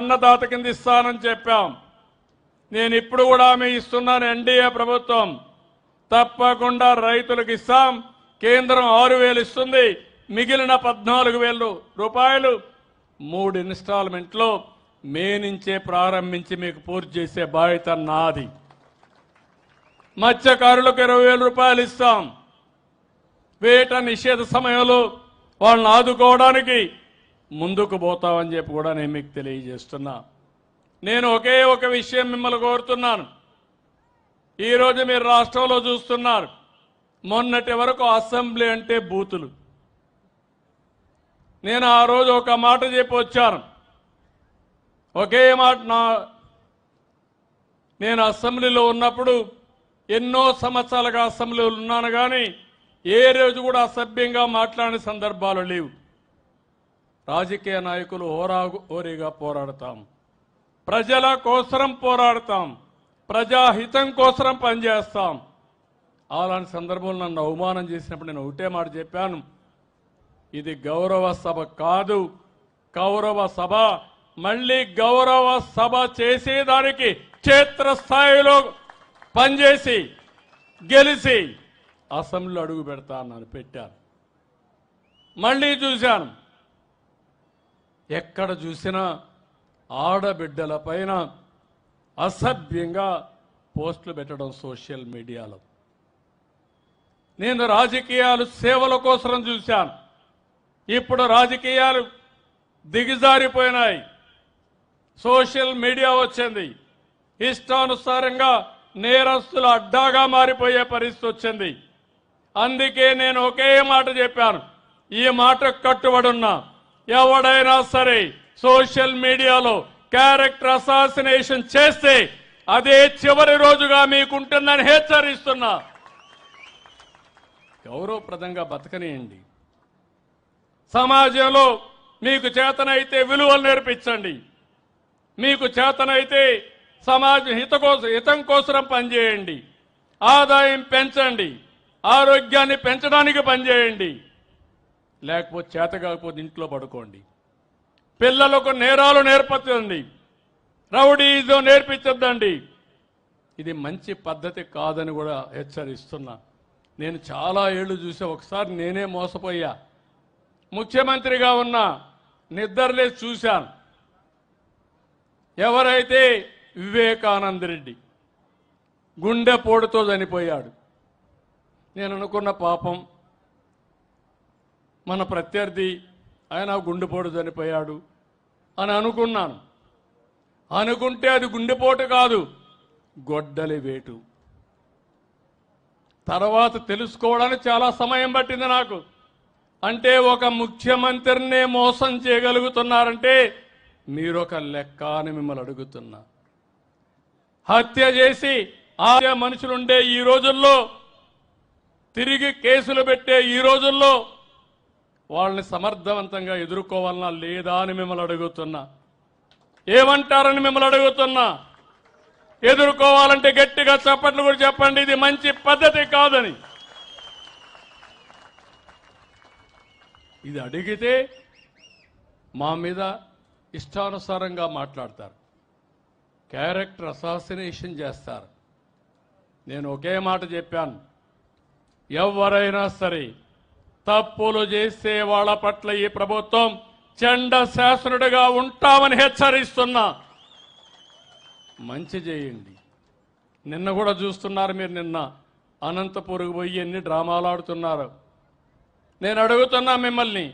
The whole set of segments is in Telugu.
అన్నదాత కింద ఇస్తానని చెప్పాం. నేను ఇప్పుడు కూడా హామీ ఇస్తున్నాను. ఎన్డీఏ ప్రభుత్వం తప్పకుండా రైతులకు ఇస్తాం. కేంద్రం 6,000 ఇస్తుంది. మిగిలిన 14,000 రూపాయలు 3 ఇన్స్టాల్మెంట్లో మే నుంచే ప్రారంభించి మీకు పూర్తి చేసే బాధ్యత నాది. మత్స్యకారులకు 20,000 రూపాయలు ఇస్తాం. వేట నిషేధ సమయంలో వాళ్ళని ఆదుకోవడానికి ముందుకు పోతామని చెప్పి కూడా నేను మీకు తెలియజేస్తున్నా. నేను ఒకే ఒక విషయం మిమ్మల్ని కోరుతున్నాను. ఈరోజు మీరు రాష్ట్రంలో చూస్తున్నారు, మొన్నటి వరకు అసెంబ్లీ అంటే బూతులు. నేను ఆ రోజు ఒక మాట చెప్పి వచ్చాను. ఒకే మాట, నేను అసెంబ్లీలో ఉన్నప్పుడు ఎన్నో సంవత్సరాలుగా అసెంబ్లీలో ఉన్నాను, కానీ ఏ రోజు కూడా అసభ్యంగా మాట్లాడిన సందర్భాలు లేవు. రాజకీయ నాయకులు హోరాహోరీగా పోరాడతాం, ప్రజల కోసరం పోరాడతాం, ప్రజాహితం కోసరం పనిచేస్తాం. అలాంటి సందర్భంలో నన్ను అవమానం చేసినప్పుడు నేను ఒకటే మాట చెప్పాను, ఇది గౌరవ సభ కాదు, కౌరవ సభ. మళ్ళీ గౌరవ సభ చేసేదానికి క్షేత్రస్థాయిలో పనిచేసి గెలిచి అసెంబ్లీలో అడుగు పెడతా అన్నాను, పెట్టాను. మళ్ళీ చూశాను, ఎక్కడ చూసినా ఆడబిడ్డల పైన అసభ్యంగా పోస్టులు పెట్టడం సోషల్ మీడియాలో. నేను రాజకీయాలు సేవల కోసం చూశాను. ఇప్పుడు రాజకీయాలు దిగజారిపోయినాయి. సోషల్ మీడియా వచ్చింది, ఇష్టానుసారంగా నేరస్తుల అడ్డాగా మారిపోయే పరిస్థితి వచ్చింది. అందుకే నేను ఒకే మాట చెప్పాను, ఈ మాటకు కట్టుబడి ఉన్నా. ఎవడైనా సరే సోషల్ మీడియాలో క్యారెక్టర్ అసాసినేషన్ చేస్తే అదే చివరి రోజుగా మీకుంటుందని హెచ్చరిస్తున్నా. గౌరవప్రదంగా బతకనియండి. సమాజంలో మీకు చేతనైతే విలువలు నేర్పించండి. మీకు చేతనైతే సమాజ హితం కోసం పనిచేయండి. ఆదాయం పెంచండి, ఆరోగ్యాన్ని పెంచడానికి పనిచేయండి. లేకపోతే చేత కాకపోతే ఇంట్లో పడుకోండి. పిల్లలకు నేరాలు నేర్పండి, రౌడీజం నేర్పించద్దండి. ఇది మంచి పద్ధతి కాదని కూడా హెచ్చరిస్తున్నా. నేను చాలా ఏళ్ళు చూసా. ఒకసారి నేనే మోసపోయా. ముఖ్యమంత్రిగా ఉన్నా నిద్రలేసి చూశాను. ఎవరైతే వివేకానంద రెడ్డి గుండెపోటుతో చనిపోయాడు, నేను అనుకున్న పాపం మన ప్రత్యర్థి, ఆయన గుండెపోటు చనిపోయాడు అని అనుకున్నాను. అనుకుంటే అది గుండెపోటు కాదు, గొడ్డలి వేటు. తర్వాత తెలుసుకోవడానికి చాలా సమయం పట్టింది నాకు. అంటే ఒక ముఖ్యమంత్రినే మోసం చేయగలుగుతున్నారంటే మీరొక లెక్క అని మిమ్మల్ని అడుగుతున్నా. హత్య చేసి ఆ మనుషులుండే ఈ రోజుల్లో, తిరిగి కేసులు పెట్టే ఈ రోజుల్లో వాళ్ళని సమర్థవంతంగా ఎదుర్కోవాలన్నా లేదా అని మిమ్మల్ని అడుగుతున్నా. ఏమంటారని మిమ్మల్ని అడుగుతున్నా. ఎదుర్కోవాలంటే గట్టిగా చప్పట్లు కూడా చెప్పండి, ఇది మంచి పద్ధతి కాదని. ఇది అడిగితే మా మీద ఇష్టానుసారంగా మాట్లాడతారు, క్యారెక్టర్ అసాసినేషన్ చేస్తారు. నేను ఒకే మాట చెప్పాను, ఎవరైనా సరే తప్పులు చేసే వాళ్ళ పట్ల ఈ ప్రభుత్వం చండ శాసనుడిగా ఉంటామని హెచ్చరిస్తున్నా. మంచి చేయండి. నిన్న కూడా చూస్తున్నారు మీరు, నిన్న అనంతపురకు పోయి ఎన్ని డ్రామాలు ఆడుతున్నారు. నేను అడుగుతున్నా మిమ్మల్ని,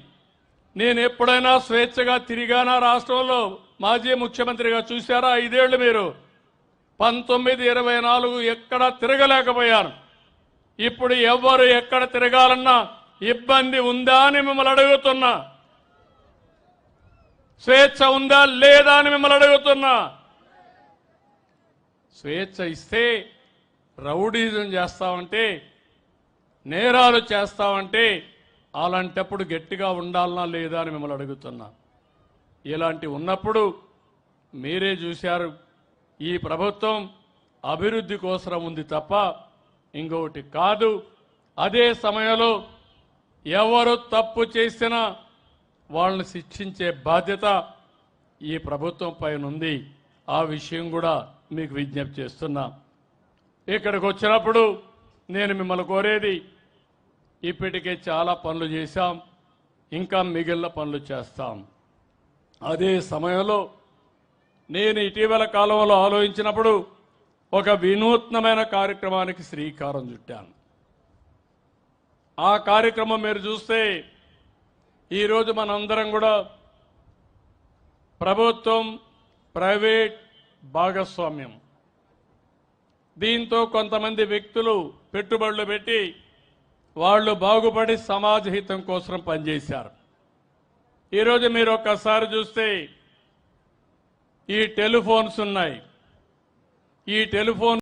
నేను ఎప్పుడైనా స్వేచ్ఛగా తిరిగానా రాష్ట్రంలో? మాజీ ముఖ్యమంత్రిగా చూశారా 5 ఏళ్లు మీరు? 19, 24 ఎక్కడ తిరగలేకపోయాను. ఇప్పుడు ఎవరు ఎక్కడ తిరగాలన్నా ఇబ్బంది ఉందా అని మిమ్మల్ని అడుగుతున్నా. స్వేచ్ఛ ఉందా లేదా అని మిమ్మల్ని అడుగుతున్నా. స్వేచ్ఛ ఇస్తే రౌడీజం చేస్తామంటే, నేరాలు చేస్తామంటే అలాంటప్పుడు గట్టిగా ఉండాలనా లేదా అని మిమ్మల్ని అడుగుతున్నా. ఇలాంటి ఉన్నప్పుడు మీరే చూశారు, ఈ ప్రభుత్వం అభివృద్ధి కోసం ఉంది తప్ప ఇంకొకటి కాదు. అదే సమయంలో ఎవరు తప్పు చేసినా వాళ్ళని శిక్షించే బాధ్యత ఈ ప్రభుత్వం పైన ఉంది. ఆ విషయం కూడా మీకు విజ్ఞప్తి చేస్తున్నా. ఇక్కడికి వచ్చినప్పుడు నేను మిమ్మల్ని కోరేది, ఇప్పటికే చాలా పనులు చేశాం, ఇంకా మిగిలిన పనులు చేస్తాం. అదే సమయంలో నేను ఇటీవల కాలంలో ఆలోచించినప్పుడు ఒక వినూత్నమైన కార్యక్రమానికి శ్రీకారం చుట్టాను. ఆ కార్యక్రమం మీరు చూస్తే ఈరోజు మనందరం కూడా ప్రభుత్వం ప్రైవేట్ భాగస్వామ్యం, దీంతో కొంతమంది వ్యక్తులు పెట్టుబడులు పెట్టి వాళ్ళు బాగుపడి సమాజ హితం కోసం పనిచేశారు. ఈరోజు మీరు ఒక్కసారి చూస్తే ఈ టెలిఫోన్స్ ఉన్నాయి. ఈ టెలిఫోన్